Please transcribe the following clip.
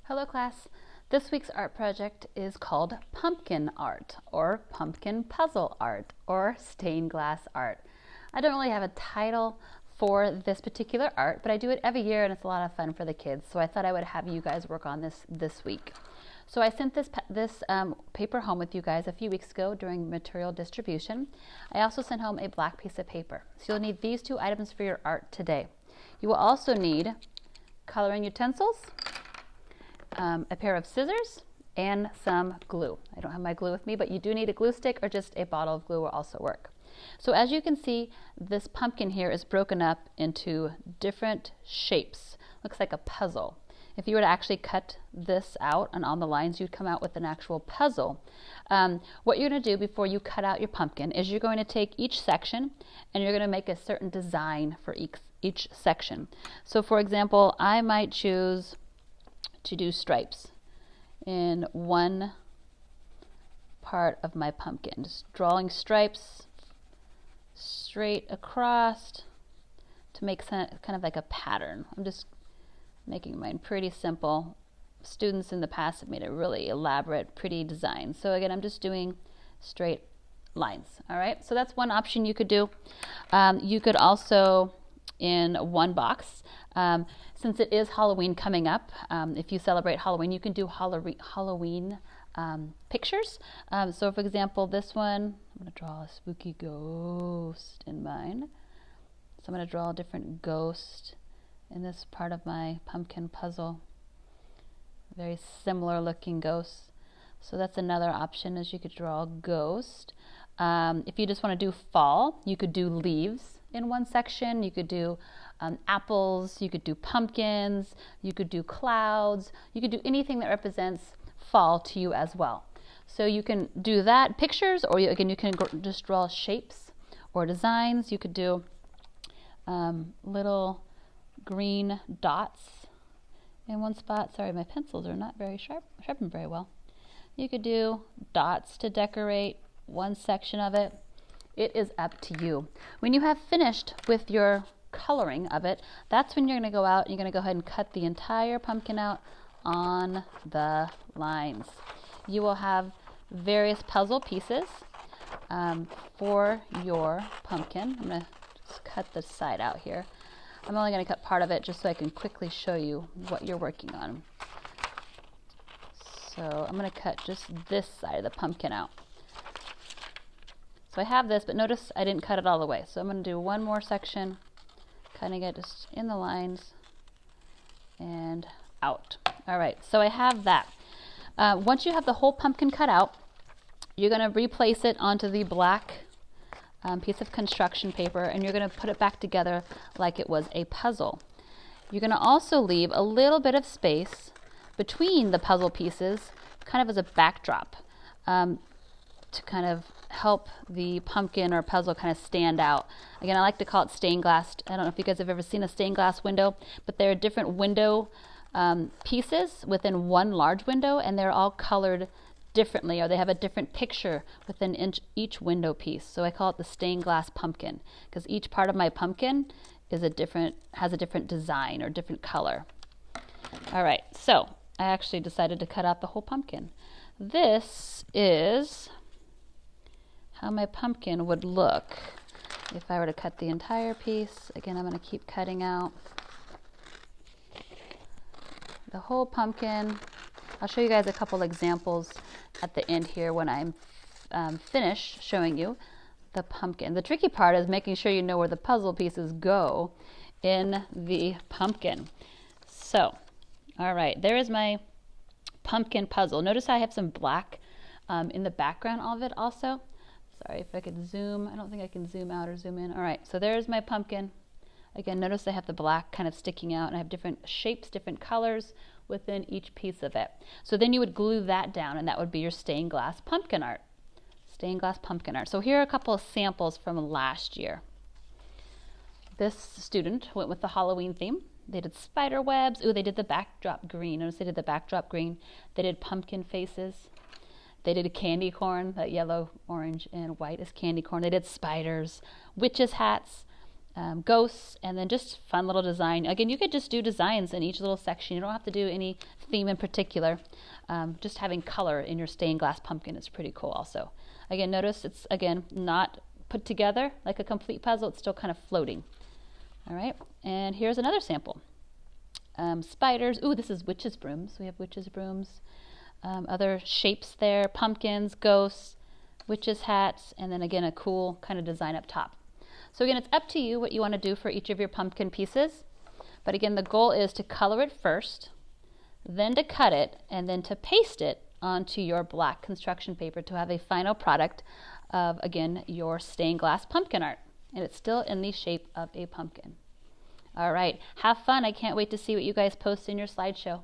Hello class. This week's art project is called pumpkin art or pumpkin puzzle art or stained glass art. I don't really have a title for this particular art, but I do it every year and it's a lot of fun for the kids. So I thought I would have you guys work on this week. So I sent this paper home with you guys a few weeks ago during material distribution. I also sent home a black piece of paper. So you'll need these two items for your art today. You will also need coloring utensils, a pair of scissors, and some glue. I don't have my glue with me, but you do need a glue stick or just a bottle of glue will also work. So as you can see, this pumpkin here is broken up into different shapes. Looks like a puzzle. If you were to actually cut this out and on the lines, you'd come out with an actual puzzle. What you're going to do before you cut out your pumpkin is you're going to take each section and you're going to make a certain design for each section. So for example, I might choose to do stripes in one part of my pumpkin. Just drawing stripes straight across to make kind of like a pattern. I'm just making mine pretty simple. Students in the past have made a really elaborate, pretty design. So again, I'm just doing straight lines. All right, so that's one option you could do. You could also, in one box, since it is Halloween coming up, if you celebrate Halloween, you can do Halloween pictures. So for example, this one, I'm going to draw a spooky ghost in mine. So I'm going to draw a different ghost in this part of my pumpkin puzzle. Very similar looking ghost. So that's another option, is you could draw a ghost. If you just want to do fall, you could do leaves in one section. You could do apples, you could do pumpkins, you could do clouds, you could do anything that represents fall to you as well. So you can do that, pictures, or you can just draw shapes or designs. You could do little green dots in one spot. Sorry, my pencils are not very sharpened very well. You could do dots to decorate one section of it. It is up to you. When you have finished with your coloring of it, that's when you're going to go out and you're going to go ahead and cut the entire pumpkin out on the lines. You will have various puzzle pieces for your pumpkin. I'm going to just cut the side out here. I'm only going to cut part of it just so I can quickly show you what you're working on. So I'm going to cut just this side of the pumpkin out. So I have this, but notice I didn't cut it all the way. So I'm going to do one more section, cutting it just in the lines and out. All right, so I have that. Once you have the whole pumpkin cut out, you're going to replace it onto the black piece of construction paper, and you're going to put it back together like it was a puzzle. You're going to also leave a little bit of space between the puzzle pieces, kind of as a backdrop, to kind of help the pumpkin or puzzle kind of stand out. Again, I like to call it stained glass. I don't know if you guys have ever seen a stained glass window, but there are different window pieces within one large window, and they're all colored differently, or they have a different picture within each window piece. So I call it the stained glass pumpkin, because each part of my pumpkin is has a different design or different color. All right, so I actually decided to cut out the whole pumpkin. This is how my pumpkin would look if I were to cut the entire piece. Again, I'm going to keep cutting out the whole pumpkin. I'll show you guys a couple examples at the end here when I'm finished showing you the pumpkin. The tricky part is making sure you know where the puzzle pieces go in the pumpkin. So, all right, there is my pumpkin puzzle. Notice I have some black in the background of it also. Sorry, if I could zoom. I don't think I can zoom out or zoom in. All right, so there's my pumpkin. Again, notice I have the black kind of sticking out, and I have different shapes, different colors within each piece of it. So then you would glue that down, and that would be your stained glass pumpkin art. Stained glass pumpkin art. So here are a couple of samples from last year. This student went with the Halloween theme. They did spider webs. Ooh, they did the backdrop green. Notice they did the backdrop green. They did pumpkin faces. They did a candy corn. That yellow, orange, and white is candy corn. They did spiders, witches' hats, ghosts, and then just fun little design. Again, you could just do designs in each little section. You don't have to do any theme in particular. Just having color in your stained glass pumpkin is pretty cool also. Again, notice it's, again, not put together like a complete puzzle. It's still kind of floating. All right, and here's another sample. Spiders. Ooh, this is witches' brooms. We have witches' brooms. Other shapes there, pumpkins, ghosts, witches' hats, and then again a cool kind of design up top. So again, it's up to you what you want to do for each of your pumpkin pieces. But again, the goal is to color it first, then to cut it, and then to paste it onto your black construction paper to have a final product of, again, your stained glass pumpkin art. And it's still in the shape of a pumpkin. All right, have fun. I can't wait to see what you guys post in your slideshow.